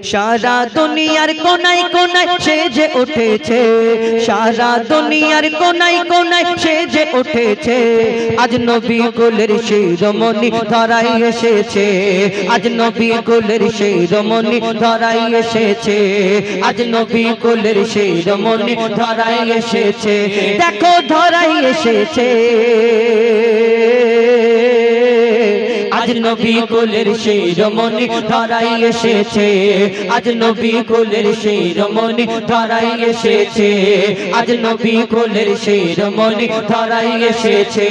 সারা দুনিয়ার কোনায় কোনায় সেজে উঠেছে, সারা দুনিয়ার কোনায় কোনায় সেজে উঠেছে। আজ নবী কুলের শিরোমণি ধরাই এসেছে, আজ নবী কুলের শিরোমণি ধরাই এসেছে, আজ নবী কুলের শিরোমণি ধরাই এসেছে। দেখো ধরাই এসেছে, আজ নবী কুলের শিরোমণি ধরাই এসেছে, আজ নবী কুলের শিরোমণি ধরাই এসেছে, আজ নবী কুলের শিরোমণি ধরাই এসেছে।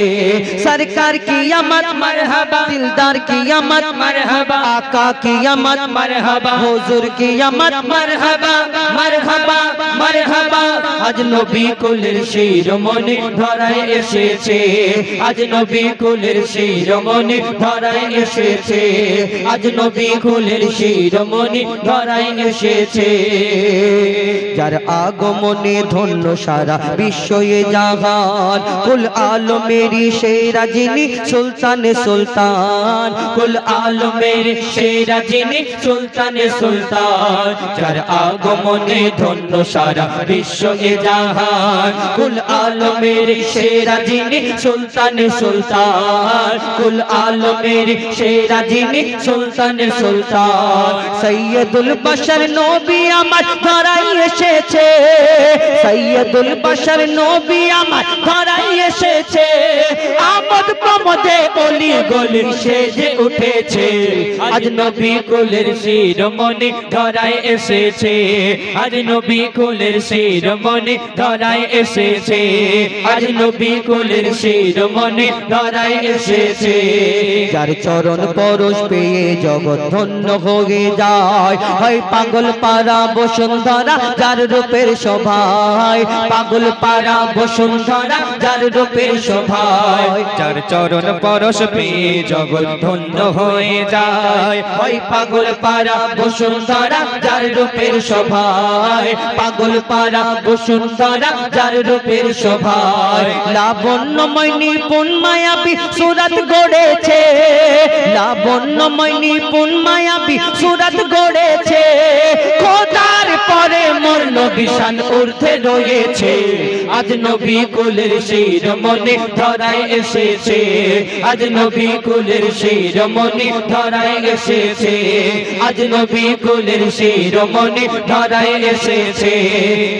সরকার কি আমত মারহাবা, দিলদার কি আমত মারহাবা, আকা কি আমত মারহাবা, হুজুর কি আমত মারহাবা মারহাবা মারহাবা। আজ নবী কুলের শিরোমণি ধরাই এসেছে, আজ নবী কুলের শিরোমণি ধরাই এসেছে, আজ নবী কুলের শিরোমণি ধরাই এসেছে। যার আগমনে ধন্য সারা বিশ্বয়ে জাহান, কুল আলমেরি সেরা যিনি সুলতানে সুলতান, কুল আলমেরি সেরা যিনি সুলতানে সুলতান। যার আগমনে ধন্য সারা বিশ্বয়ে জাহান, কুল আলমেরি সেরা যিনি সুলতানে সুলতান, কুল আলমেরি সেরা যিনি সুলতানে সুলতান। সৈয়দুল বশর নবী আমার ধরাই এসেছে, সৈয়দুল বশর নবী আমার ধরাই এসেছে। আমোদ প্রমোদে অলি গলি সেজে উঠেছে, আজ নবী কুলের শিরোমণি ধরাই এসেছে, আজ নবী কুলের শিরোমণি ধরাই এসেছে, আজ নবী কুলের শিরোমণি ধরাই এসেছে। যার চরণ পরশ পেয়ে জগৎ ধন্য হয়ে যায়, হয় পাগল পারা বসুন্ধরা যার রূপের শোভায়, পাগল পারা বসুন্ধরা যার রূপের শোভায়। যার চরণ পরশ পেয়ে জগৎ ধন্য হয়ে যায়, হয় পাগল পারা বসুন্ধরা যার রূপের শোভায়, পাগল পারা বসুন্ধরা যার রূপের শোভায়। লাবণ্যময় নিপুণ মায়াবী সুরত গড়েছে, লাবণ্যময় নিপুণ মায়াবী সুরত গড়েছে। খোদার পরে মোর নবী শান ঊর্ধ্বে রয়েছে, আজ নবী কুলের শিরোমণি ধরাই এসেছে, আজ নবী কুলের শিরোমণি ধরাই এসেছে, আজ নবী কুলের শিরোমণি ধরাই এসেছে।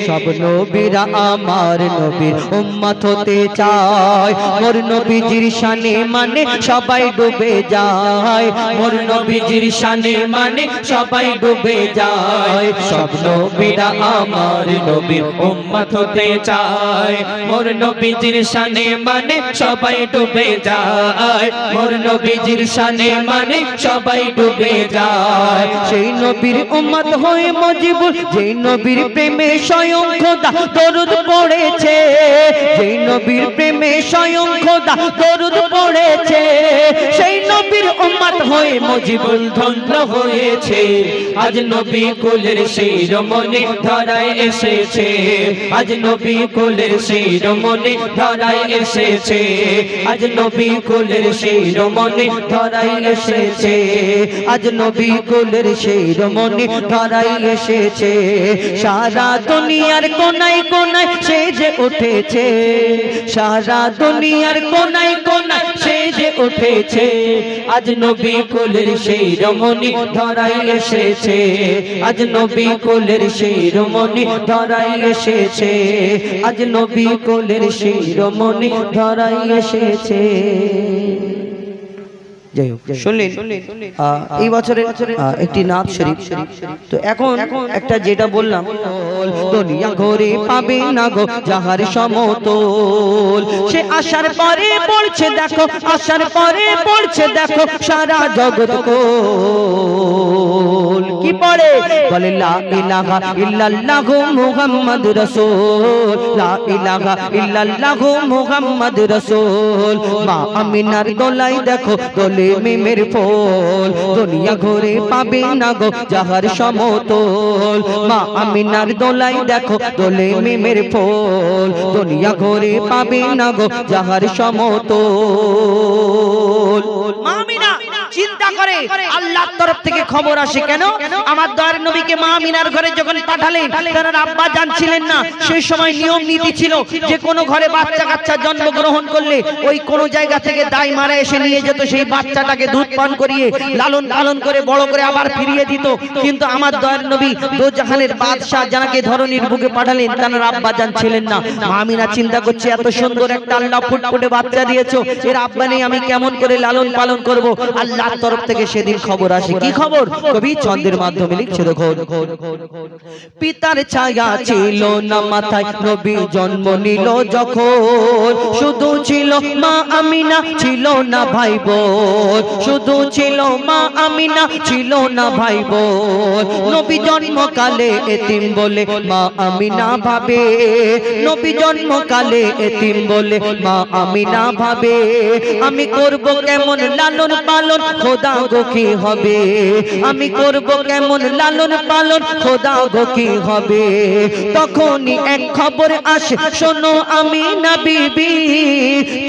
সব নবীরা আমার নবীর উম্মত হতে চায়, মোর নবীজির শানে মানে সবাই ডুবে যায়, মোর নবীজির শানে মানে সবাই ডুবে যায়। সব নবীরা আমার নবীর উম্মত হতে চায়, মোর নবীজির শানে মানে সবাই ডুবে যায়, মোর নবীজির শানে মানে সবাই ডুবে যায়। সেই নবীর উম্মত হয়ে মজিবুল, যেই নবীর প্রেমে স্বয়ং খোদা দরুদ পড়েছে, যেই নবীর প্রেমে স্বয়ং খোদা দরুদ পড়েছে। সেই নবীর উম্মত হয়ে মজিবুল ধন্য হয়েছে, আজ নবী কুলের শিরোমণি ধরাই এসেছে, আজ নবী কুলের শিরোমণি ধরাই এসেছে, আজ নবী কুলের শিরোমণি ধরাই এসেছে, আজ নবী কুলের শিরোমণি ধরাই এসেছে। সারা দুনিয়ার কোনায় কোনায় সেজে উঠেছে, সারা দুনিয়ার কোনায় কোনায় সেজে উঠেছে। আজ নবী কুলের শিরোমণি ধরাই এসেছে, আজ নবী কুলের শিরোমণি ধরাই এসেছে, আজ নবী কুলের শিরোমণি ধরাই এসেছে। যাই হোক, শুনলেন এই বছরে একটি নাত শরীফ। তো এখন একটা যেটা বললাম, দুনিয়া ঘরে পাবে না গো যাহার সমতল, সে আসার পরে পড়ছে দেখো, আসার পরে পড়ছে দেখো সারা জগৎ কোল। কি পড়ে? বলে লা ইলাহা ইল্লাল্লাহু মুহাম্মাদুর রাসূল, লা ইলাহা ইল্লাল্লাহু মুহাম্মাদুর রাসূল। মা আমিনার দোলাই দেখো দোলে মিমের ফল, দুনিয়া ঘরে পাবে না গো যাহার সমতল। মা আমিনার দোলাই দেখো দোলে মিমের ফল, দুনিয়া ঘরে পাবে না গো যাহার সমতল। মা আমিনা চিন্তা করে আল্লাহর তরফ থেকে খবর আসে। কেন? আমার দয়ার নবীকে মা আমিনার ঘরে যখন পাঠালেন, তার আব্বা জানছিলেন না। সেই সময় নিয়ম নীতি ছিল যে কোনো ঘরে বাচ্চা কাচ্চা জন্মগ্রহণ করলে ওই কোন জায়গা থেকে দাই মারা এসে নিয়ে যেত, সেই বাচ্চাটাকে দুধ পান করিয়ে লালন পালন করে বড় করে আবার ফিরিয়ে দিত। কিন্তু আমার দয়ার নবী দোজাহানের বাদশাহ যাকে ধরনীর বুকে পাঠালেন, তার আব্বা জানছিলেন না। মা আমিনা চিন্তা করছে এত সুন্দর একটা আল্লাহ ফুটফুটে বাচ্চা দিয়েছো, এর আব্বা নেই, আমি কেমন করে লালন পালন করব? আল্লাহর তরফ থেকে সেদিন খবর আসে। কি খবর? কবি ছন্দের মাধ্যমে লিখছে, দেখো। পিতার ছায়া ছিল না মাথায়, নবী জন্ম নিল যখন, শুধু ছিল মা আমিনা, ছিল না ভাই বোন। শুধু ছিল মা আমিনা, ছিল না ভাই বোন। নবী জন্মকালে এতিম বলে মা আমিনা ভাবে, নবী জন্মকালে এতিম বলে মা আমিনা ভাবে, আমি করব কেমন লালন পালন, খোদা গো কি হবে? আমি করব কেমন লালন পালন, খোদা গো কি হবে? তখনই এক খবর আসে, শোনো আমিনা বিবি,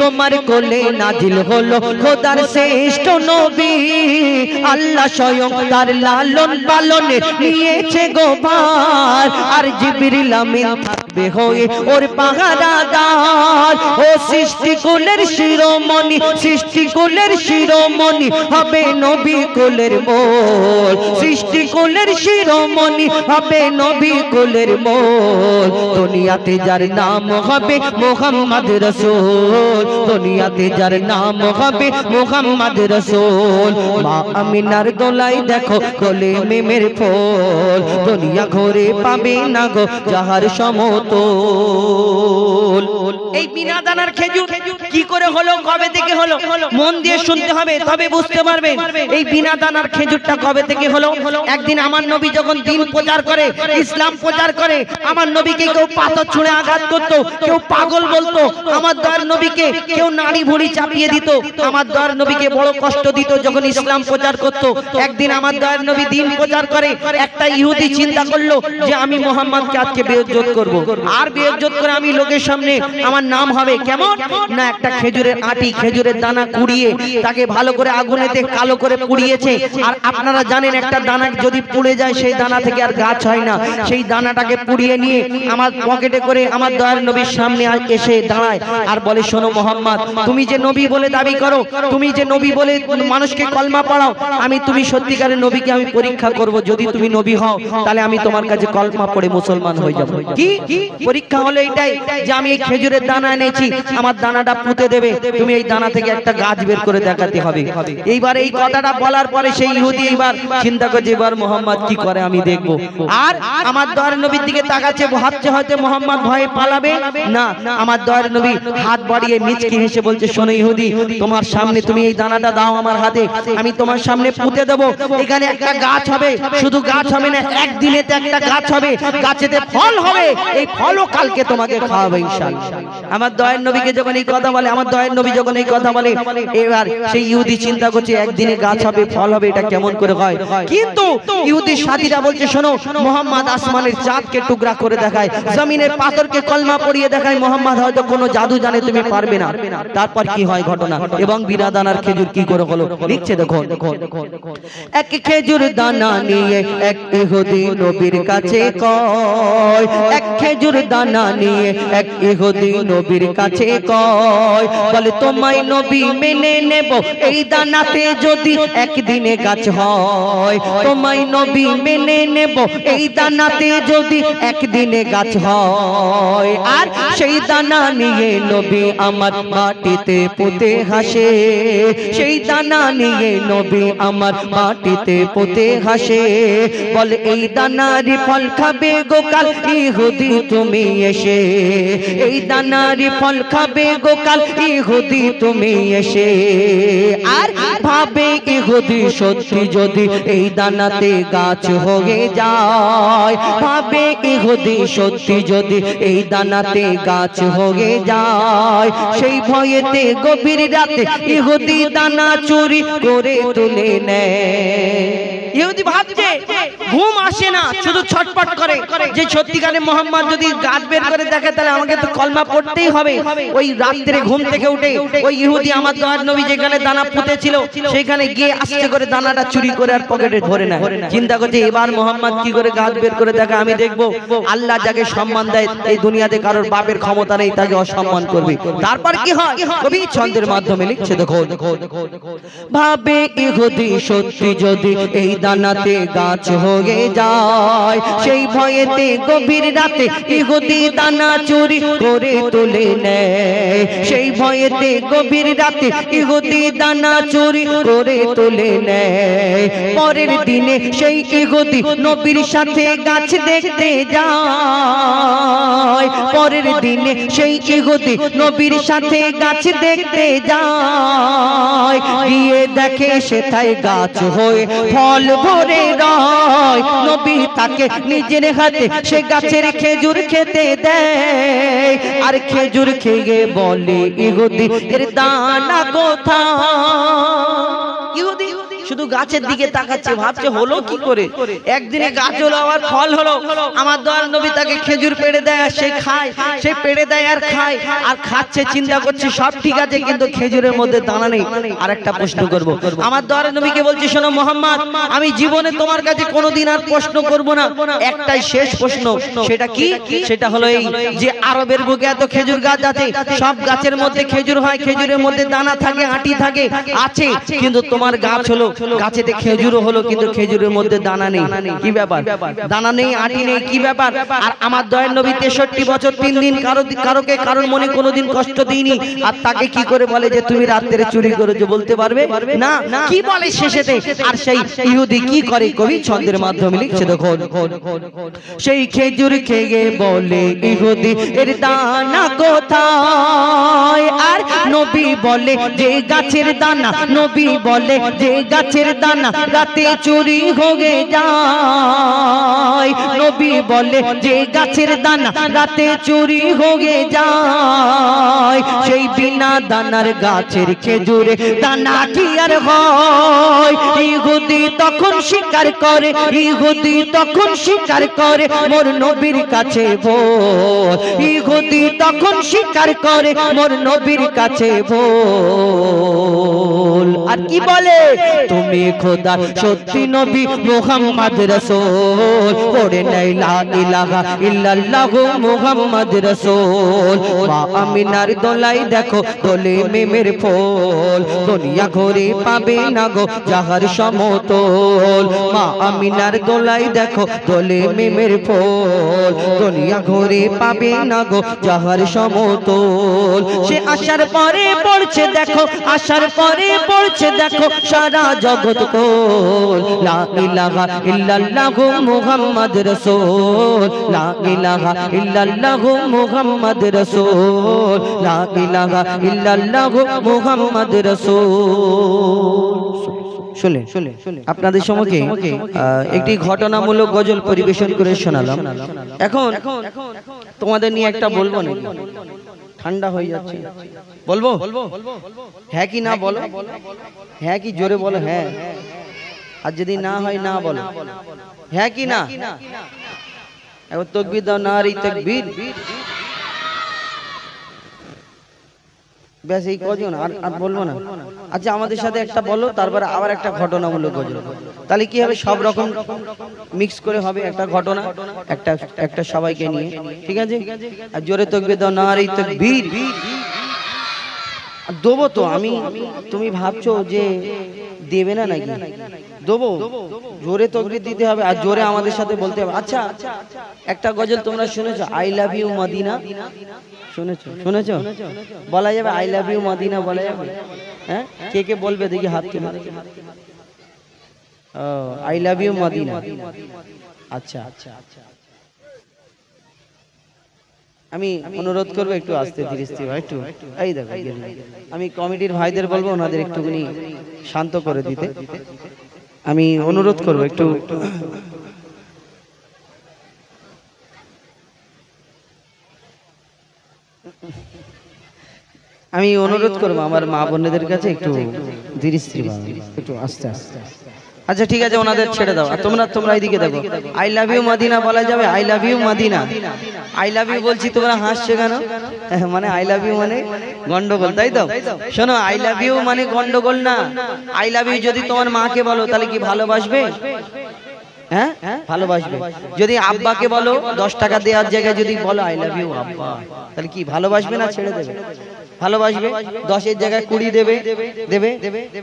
তোমার কোলে নাজিল হলো খোদার শ্রেষ্ঠ নবী। আল্লাহ স্বয়ং তার লালন পালনে নিয়েছে গো ভার, আর জিবরিল আমিন থাকবে হয়ে ওর পাহারাদার। ও সৃষ্টি কুলের শিরোমণি, সৃষ্টি কুলের শিরোমণি হবে নবী কুলের মোল, সৃষ্টি কুলের শিরোমণি হবে নবী কুলের মোল। দুনিয়াতে যার নাম হবে মুহাম্মদ রাসূল, দুনিয়াতে যার নাম হবে মুহাম্মদ রাসূল। মা আমিনার গলায় দেখো কোলে মেমের ফুল, দুনিয়া ঘুরে পাবে না গো যাহার সমতল। এই বিনা দানার খেজুর কি করে হলো, কবে থেকে হলো? মন দিয়ে শুনতে হবে, তবে বুঝতে পারবেন এই বিনা দানার খেজুরটা কবে থেকে হলো। একদিন আমার নবী যখন দ্বীন প্রচার করে, ইসলাম প্রচার করে, আমার নবীকে কেউ পাথর ছুঁড়ে আঘাত করত, কেউ পাগল বলতো, আমার দয়ার নবীকে কেউ নাড়ি ভুঁড়ি চাপিয়ে দিত, আমার দয়ার নবীকে বড় কষ্ট দিত যখন ইসলাম প্রচার করত। একদিন আমার দয়ার নবী দ্বীন প্রচার করে, একটা ইহুদি চিন্তা করলো যে আমি মুহাম্মদকে আজকে বেইজ্জত করব, আর বেইজ্জত করে আমি লোকের সামনে আমার নাম হবে কেমন না, একটা খেজুরের আটি, খেজুরের দানা কুড়িয়ে তাকে ভালো করে আগুনেতে কালো করে পুড়িয়েছে। আর আপনারা জানেন একটা দানা যদি পুড়ে যায় সেই দানা থেকে আর গাছ হয় না, সেই দানাটাকে পুড়িয়ে নিয়ে আমার পকেটে করে আমার দয়ার নবীর সামনে এসে দাঁড়ায় আর বলে, শোনো মুহাম্মদ, তুমি যে নবী বলে দাবি করো, তুমি যে নবী বলে মানুষকে কলমা পড়াও, আমি তুমি সত্যিকারের নবীকে আমি পরীক্ষা করব, যদি তুমি নবী হও তাহলে আমি তোমার কাছে কলমা পড়ে মুসলমান হয়ে যাব। কি পরীক্ষা হলো এইটাই যে আমি এই খেজুরের দানা এনেছি, আমার দানাটা পুঁতে দেবে, তুমি এই দানা থেকে একটা গাছ বের করে দেখাতে হবে। এইবার এই কথাটা বলার পরে সেই ইহুদি এইবার চিন্তা করছে এবার মুহাম্মদ কি করে আমি দেখব। আর আমার দয়ার নবীর দিকে তাকাচ্ছে, ভাবছে হয়তো মুহাম্মদ ভয়ে পালাবে না। আমার দয়ার নবী হাত বাড়িয়ে মিচকি হেসে বলছে, শোনো ইহুদি, তোমার সামনে তুমি এই দানাটা দাও আমার হাতে, আমি তোমার সামনে পুঁতে দেবো, এখানে একটা গাছ হবে, শুধু গাছ হবে না, একদিনেতে একটা গাছ হবে, গাছেতে ফল হবে, এই ফলও কালকে তোমাকে খাওয়াবে ইনশাআল্লাহ। আমার দয়ার নবীকে যখন এই কথা বলে, আমার দয়ার নবী যখন এই কথা বলে, এবার সেই ইহুদি চিন্তা করছে একদিনে গাছ হবে, ফল হবে, এটা কেমন করে হয়? কিন্তু ইহুদির সাথীরা বলছে, শোনো, মুহাম্মদ আসমানের চাঁদকে টুকরা করে দেখায়, জমিনের পাথরকে কলমা পড়িয়ে দেখায়, মুহাম্মদ হয়তো কোনো জাদু জানে, তুমি পারবে না। তারপর কি হয় ঘটনা এবং বিনা দানার খেজুর কি করে হলো লিখছে, দেখো। এক খেজুর দানা নিয়ে এক ইহুদি নবীর কাছে কয়, এক খেজুর দানা নিয়ে এক ইহুদি নবীর কাছে কয়, বলে তোমায় নবী মেনে নেব এই দানাতে যদি একদিনে গাছ হয়, তোমায় নবী মেনে নেব এই দানাতে যদি একদিনে গাছ হয়। আর সেই দানা নিয়ে নবী আমার মাটিতে পুঁতে হাসে, সেই দানা নিয়ে নবী আমার মাটিতে পুঁতে হাসে, বলে এই দানারি ফল খাবে গোকাল ইহুদি তুমি এসে, এই দানারি ফল খাবে গোকাল ইহুদি তুমি এসে। আর ভাবে ইহুদি সত্যি যদি এই দানাতে গাছ হয়ে যায়, ভাবে ইহুদি সত্যি যদি এই দানাতে গাছ হয়ে যায়, সেই ভয়েতে গভীর রাতে ইহুদি দানা চুরি করে তুলে নেয়। ইহুদি ভাবছে ঘুম আসে না, শুধু ছটপট করে যে সত্যিকারে মোহাম্মদ যদি গাছ বের করে দেখে তাহলে আমাকে তো কলমা পড়তেই হবে। ওই রাত্রে ঘুম থেকে উঠে ওই ইহুদি আমার দয়ার নবী যেখানে দানা পুঁতেছিল সেখানে গিয়ে আস্তে করে দানাটা চুরি করে আর পকেটে ভরে নেয়। চিন্তা করছে এবার মোহাম্মদ কি করে গাছ বের করে দেখে, আমি দেখবো। আল্লাহ যাকে সম্মান দেয় এই দুনিয়াতে কারোর বাপের ক্ষমতা নেই তাকে অসম্মান করবে। তারপর কি হয় কবি ছন্দের মাধ্যমে লিখছে, দেখো ভাবে ইহুদি সত্যি যদি এই দানাতে গাছ হয়ে যায়, সেই ভয়েতে গভীর রাতে ইহুদি দানা চুরি করে তুলে নেয়। সেই ভয়েতে গভীর রাতে ইহুদি দানা চুরি করে তুলে নেয়। পরের দিনে সেই ইহুদি নবীর সাথে গাছ দেখতে যায়। পরের দিনে সেই ইহুদি নবীর সাথে গাছ দেখতে যায়। গিয়ে দেখে সেথায় গাছ হয়ে ফল ভরে রয়। নবী তাকে নিজের হাতে সে গাছের খেজুর খেতে দেয়। আর খেজুর খেয়ে বলে ইহুদি এর দানা কোথায়। ইহুদি শুধু গাছের দিকে তাকাচ্ছে, ভাবছে হলো কি করে। একদিনে গাছ হলো, আবার ফল হলো। আমার দয়াল নবী তাকে খেজুর পেড়ে দেয় আর সে খায়, সে পেড়ে দেয় আর খায় আর খাচ্ছে। চিন্তা করছে সব ঠিক আছে কিন্তু খেজুরের মধ্যে দানা নেই। আর একটা প্রশ্ন করব, আমার দয়াল নবীকে বলছে শোনো মোহাম্মদ, আমি জীবনে তোমার কাছে কোনোদিন আর প্রশ্ন করব না, একটাই শেষ প্রশ্ন। সেটা কি? সেটা হলো এই যে আরবের বুকে এত খেজুর গাছ আছে, সব গাছের মধ্যে খেজুর হয়, খেজুরের মধ্যে দানা থাকে, আটি থাকে, আছে, কিন্তু তোমার গাছ হলো, গাছেতে খেজুরও হলো কিন্তু খেজুরের মধ্যে দানা নেই। কি ব্যাপার? দানা নেই, আটি নেই, কি ব্যাপার? আর আমার দয়ার নবী 63 বছর 3 দিন কারোকে কারোর মনে কোনোদিন কষ্ট দিইনি। আর তাকে কি করে বলে যে তুমি রাত্রে চুরি করেছো, বলতে পারবে না? কি বলে শেষেতে? আর সেই ইহুদি কি করে কবি ছন্দের মাধ্যমে লিখছে, দেখো সেই খেজুর খেয়ে বলে ইহুদি এর দানা কোথায়। আর নবী বলে যে গাছের দানা, নবী বলে যে গাছের দানা রাতে চুরি হয়ে যায়। নবী বলে যে গাছের দানা রাতে চুরি হয়ে যায়। সেই বিনা দানার গাছের খেজুরে দানা কি আর হয়। ইহুদি তখন স্বীকার করে, ইহুদি তখন স্বীকার করে মোর নবীর কাছে বল। ইহুদি তখন স্বীকার করে মোর নবীর কাছে বল। আর কি বলে, তুমি খোদার সত্যি নবী মুহাম্মদ রাসূল। পড়ে নাই লা ইলাহা ইল্লাল্লাহু মুহাম্মদ রাসূল। মা আমিনার দোলাই দেখো দোলে মেমের ফুল। দুনিয়া ঘুরে পাবে না গো যাহার সমতল। মা আমিনার দোলাই দেখো দোলে মেমের ফুল। দুনিয়া ঘুরে পাবে না গো যাহার সমতল। সে আসার পরে পড়ছে দেখো, আসার পরে পড়ছে দেখো সারা জগৎ কোল। লা ইলাহা ইল্লাল্লাহু মুহাম্মদ রাসূল। লা ইলাহা ইল্লাল্লাহু মুহাম্মদ রাসূল। লা ইলাহা ইল্লাল্লাহু মুহাম্মদ রাসূল। শুনে আপনাদের সম্মুখে একটি ঘটনামূলক গজল পরিবেশন করে শোনালাম। এখন তোমাদের নিয়ে একটা বলবো না, ঠান্ডা হয়ে যাচ্ছে, বলবো হ্যাঁ কি না বলো, হ্যাঁ কি জোরে বলো হ্যাঁ, আর যদি না হয় না বলো, হ্যাঁ কি না। এখন তাকবীর দাও, নারী তাকবীর। ব্যাস এই কজন, আর বলবো না। আচ্ছা আমাদের সাথে একটা বলো, তারপরে আবার একটা ঘটনামূলক গজল। তাহলে কি হবে, সব রকম মিক্স করে হবে একটা ঘটনা, একটা সবাইকে নিয়ে, ঠিক আছে। আর জোরে তাকবীর দাও, নারী তাকবীর। দেবো তো আমি, তুমি ভাবছো যে দেবে না নাকি? দেবো, জোরে তাকবীর দিতে হবে আর জোরে আমাদের সাথে বলতে হবে। আচ্ছা একটা গজল তোমরা শুনেছো, আই লাভ ইউ মদিনা? শুনেছো? বলা যাবে আই লাভ ইউ মদিনা বলা যাবে? হ্যাঁ, কে কে বলবে দেখি হাত তুলে। I love you Madina. আচ্ছা আমি অনুরোধ করবো একটু আস্তে ধীরে স্থির, একটু এই দেখো আমি কমিটির ভাইদের বলবো ওনাদের একটুখানি শান্ত করে দিতে। আমি অনুরোধ করবো একটু। আমি অনুরোধ করবো আমার মা বোনেদের কাছে একটু ধীরে স্থির, একটু আস্তে আস্তে। আচ্ছা ঠিক আছে ওনাদের ছেড়ে দাও আর তোমরা এইদিকে দেখো আই লাভ ইউ মদিনা বলা যাবে I love you Madina I love you বলছি তোমরা হাসছো কেন মানে আই লাভ ইউ মানে গন্ডগোল তাই তো শোনো আই লাভ ইউ মানে গন্ডগোল না আই লাভ ইউ যদি তোমার মাকে বলো তাহলে কি ভালোবাসবে হ্যাঁ ভালোবাসবে যদি আব্বাকে বলো 10 টাকা দেওয়ার জায়গায় যদি বলো আই লাভ ইউ আব্বা তাহলে কি ভালোবাসবে না ছেড়ে দেবে ভালোবাসবে 10 এর জায়গায় 20 দেবে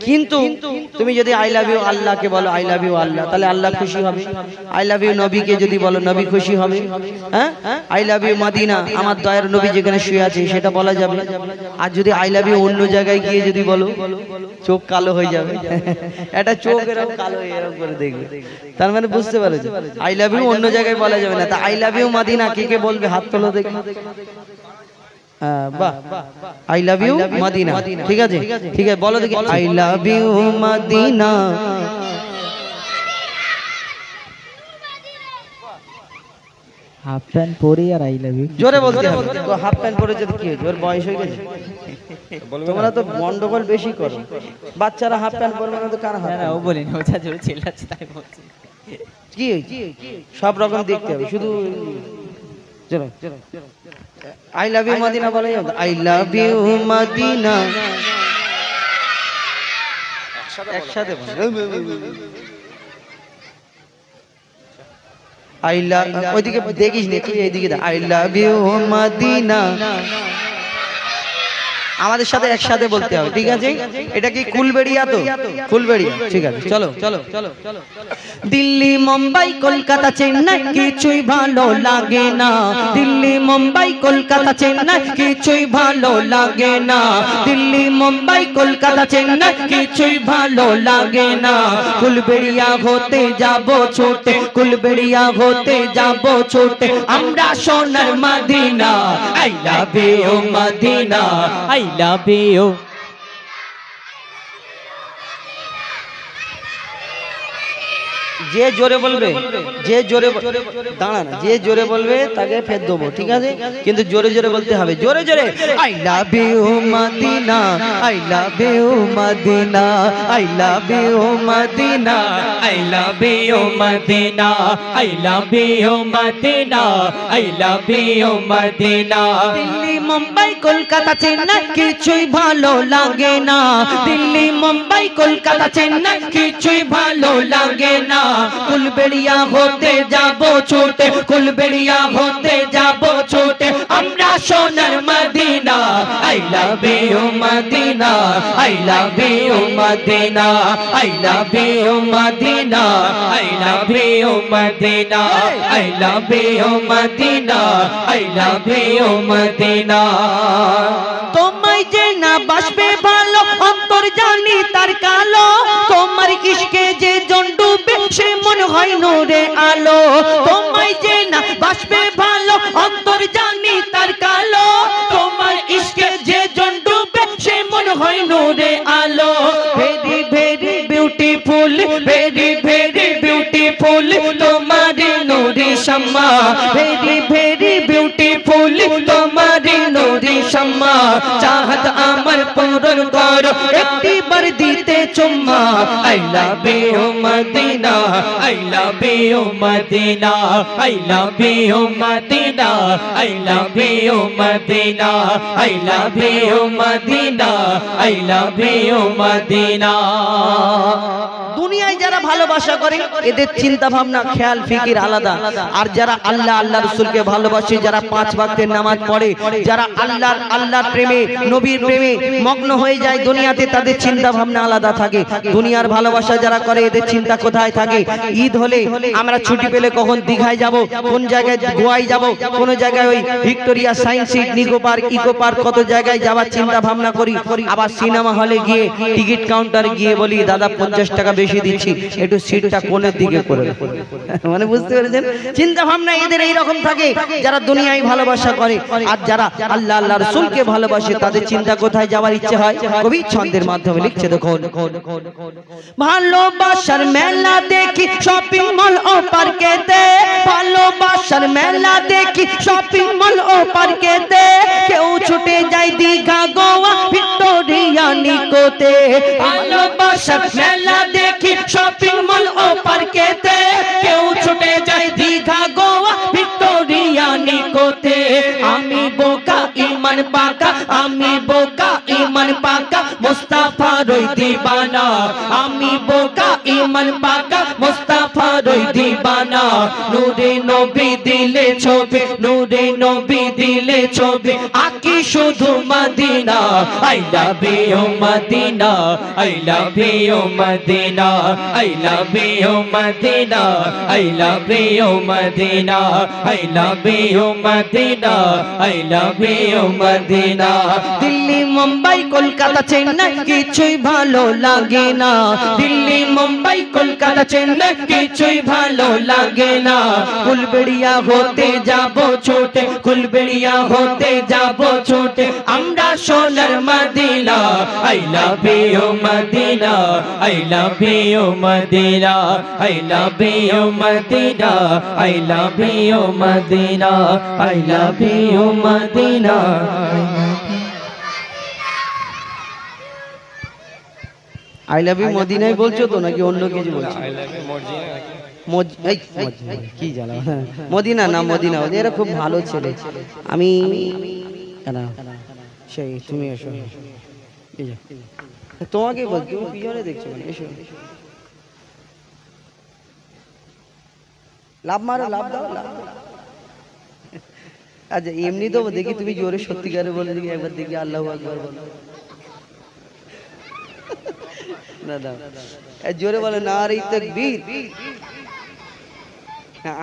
কিন্তু তুমি যদি আই লাভ ইউ আল্লাহকে বলো আই লাভ ইউ আল্লাহ তাহলে আল্লাহ খুশি হবে আই লাভ ইউ নবীকে যদি বলো নবী খুশি হবে হ্যাঁ আই লাভ ইউ মদিনা আমার দয়ার নবী যেখানে শুয়ে আছে সেটা বলা যাবে আর যদি আই লাভ ইউ অন্য জায়গায় গিয়ে যদি বলো চোখ কালো হয়ে যাবে এটা চোখ এরকম কালো এরকম করে দেখবে তার মানে বুঝতে পারছো আই লাভ ইউ অন্য জায়গায় বলা যাবে না তা আই লাভ ইউ মদিনা কে বলবে হাত তোলো দেখি বাহ আই লাভ ইউ মদিনা ঠিক আছে বলো দেখি I love you Madina half pant পরে আর আই লাভ ইউ জোরে বলতে হবে তো হাফ প্যান্ট পরে যদি কি হয়েছে ওর বয়স হয়ে গেছে তোমরা তো গন্ডগোল বেশি করো বাচ্চারা হাফ প্যান্ট পরবে না তো কার হাফ না ও বলেনি ওটা জোরে চিল্লাচ্ছে তাই বলছি কি সব রকম দেখতে হবে শুধু চলো আই লাভ ইউ মদিনা বলে আই লাভ ইউ মদিনা একসাথে আই লাভ ওইদিকে দেখিস নি তুই এইদিকে আই লাভ ইউ মদিনা আমাদের সাথে একসাথে বলতে হবে ঠিক আছে এটা কি কুলবেড়িয়া তো কুলবেড়িয়া ঠিক আছে চলো দিল্লি মুম্বাই কলকাতা চেন্নাই কিছুই ভালো লাগে না দিল্লি মুম্বাই কলকাতা চেন্নাই কিছুই ভালো লাগে না দিল্লি মুম্বাই কলকাতা চেন্নাই কিছুই ভালো লাগে না কুলবেড়িয়া হতে যাব ছোটে কুলবেড়িয়া হতে যাব ছোটে আমরা সোনার Madina I love you Madina I love you যে জোরে বলবে দাঁড়া না যে জোরে বলবে তাকে ফের দেবো ঠিক আছে কিন্তু জোরে বলতে হবে জোরে I love you Madina I love you Madina I love you Madina I love you Madina I love you Madina I love you Madina Delhi Mumbai Kolkata Chennai কিছুই ভালো লাগে না দিল্লি মুম্বাই কলকাতা চেন্নাই কিছুই ভালো লাগে না কুলবেড়িয়া হতে যাব ছোটে কুলবেড়িয়া হতে যাব ছোটে আমরা সোনার Medina I love you Medina I love you Medina I love you Medina I love you Madina I love you Madina I love you Madina তোমায় যে না বাসবে ভালো অন্তর জানি তার কালো তোমার ইশকে যে জন ডুবে সে মন হয় নূরে আলো তোমায় যে না বাসবে ভালো অন্তর জানি তার কালো তোমার ইশকে যে জন ডুবে সে মন হয় নূরে আলো very very beautiful very very beautiful তোমার নূরে শামা ভেরি ভেরি বিউটিফুল তোমার নূরে শামা চাহত আমার পূরণ করো একটি বার দিতে চুম্মা I love you Medina I love you Madina I love you Madina I love you Madina I love you Madina I love you Madina দুনিয়ায় যারা ভালোবাসা করে এদের চিন্তা ভাবনা খেয়াল ফিকির আলাদা আর যারা আল্লাহ আল্লাহ রাসূলকে ভালোবাসে যারা 5 ওয়াক্তের নামাজ পড়ে যারা আল্লাহর প্রেমে নবীর প্রেমে মগ্ন হয়ে যায় দুনিয়াতে তাদের চিন্তা ভাবনা আলাদা থাকে দুনিয়ার ভালোবাসা যারা করে এদের চিন্তা কোথায় থাকে ঈদ হলে আমরা ছুটি পেলে কখন দীঘায় যাব কোন জায়গায় গোয়ায় যাব কোন জায়গায় ওই Victoria science city Nicco park eco park কত জায়গায় যাওয়ার চিন্তা ভাবনা করি আবার সিনেমা হলে গিয়ে টিকিট কাউন্টারে গিয়ে বলি দাদা 50 টাকা বেশি দিচ্ছি একটু সিটটা কোণের দিকে করে মানে বুঝতে পেরেছেন চিন্তা ভাবনা এদের এই রকম থাকে যারা দুনিয়ায় ভালোবাসা করে আর যারা আল্লাহ আল্লাহর রাসূলকে ভালোবাসে তাদের চিন্তা কোথায় যাওয়ার ইচ্ছে হয় কবি ছন্দের মাধ্যমে লিখছে দেখুন ভালোবাসার মেলা দেখি শপিং মল ও পার্কেতে ভালোবাসার মেলা দেখি শপিং মল ও পার্কেতে কেউ ছুটে যায় দীঘা গোয়া ভিক্টোরিয়া নিকোতে ভালোবাসার মেলা দেখি শপিং মল কেউ ছুটে যায় দীঘা গোয়া ভিক্টোরিয়া নিকোতে। আমি বোকা ইমান পাকা, আমি বোকা ইমান পাকা, মুস্তাফার ওই দিবানা। আমি বোকা ইমান পাকা, মুস্তাফার ওই দিবানা। নূরে নবী দিলে ছবি, নূরে নবী দিলে ছবি, আকি শুধু Madina. I love you Medina, I love you Medina, I love you Medina, I love you Medina, I love you Medina, I love you Madina. Delhi Mumbai Kolkata Chennai কিছুই ভালো লাগে না, দিল্লি মুম্বাই কলকাতা চেন্নাই কিছুই ভালো লাগে না। ফুলবেড়িয়া হতে যাব ছোটে, ফুলবেড়িয়া হতে যাব ছোটে, আমরা সোনার Medina. I love you Medina, I love you Medina, I love you Medina, I love you Medina, I love you Medina. I love you মদিনাই বলছো তো নাকি অন্য কিছু বলছো? কি জানো মদিনা না, মদিনা এরা খুব ভালো ছেলে। আমি সেই তুমি এসো, তোমাকে বলছি, তুমি পিছনে দেখছো মানে, এসো লাভ মারো, লাভ দাও, লাভ দাও। আচ্ছা এমনি তো দেখি তুমি জোরে সত্যিকারে বলে, দেখি একবার দেখি আল্লাহু আকবার বলো না, দাও জোরে বলো নারে তাকবীর।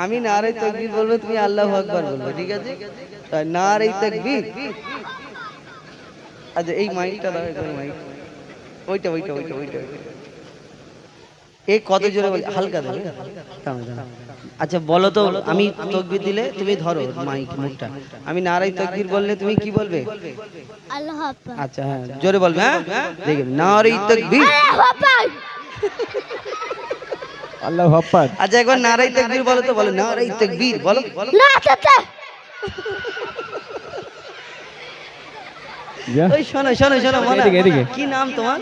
আমি নারে তাকবীর বলবো, তুমি আল্লাহু আকবার বলবে, ঠিক আছে? নারে তাকবীর। আচ্ছা এই মাইকটা দাও, মাইক ওইটা ওইটা ওইটা ওইটা এই কত জোরে বলি, হালকা দাও। আচ্ছা বলো তো, আমি তাকবীর দিলে তুমি ধরো মাইক মুখটা, আমি নারে তাকবীর বললে তুমি কি বলবে? আল্লাহু আকবার। আচ্ছা হ্যাঁ জোরে বলবে, হ্যাঁ দেখি নারে তাকবীর, আল্লাহু আকবার, আল্লাহু আকবার। আচ্ছা একবার নারে তাকবীর বলো তো, বলো নারে তাকবীর বলো। না চাচা, ওই শোনো শোনো শোনো, কি নাম তোমার?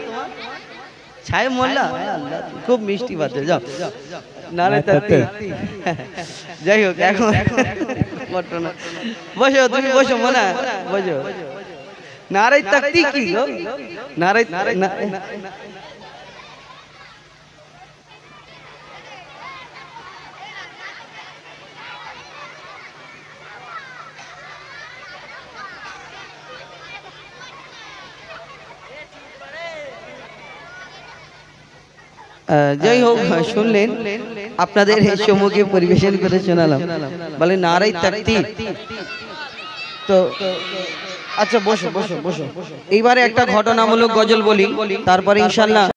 ছায়েব মোল্লা, খুব মিষ্টি বাচ্চা, যাও নারে তাকবীর। যাই হোক এখন ঘটনা, বসো তুমি বসো, মোনা বসো। নারে তাকবীর কি গো? নারে যাই হোক শুনলেন, আপনাদের এই সম্মুখে পরিবেশন করে শোনালাম, বলে নারে তাকবীর। তো আচ্ছা বসো বসো বসো, এইবারে একটা ঘটনামূলক গজল বলি, তারপরে ইনশাআল্লাহ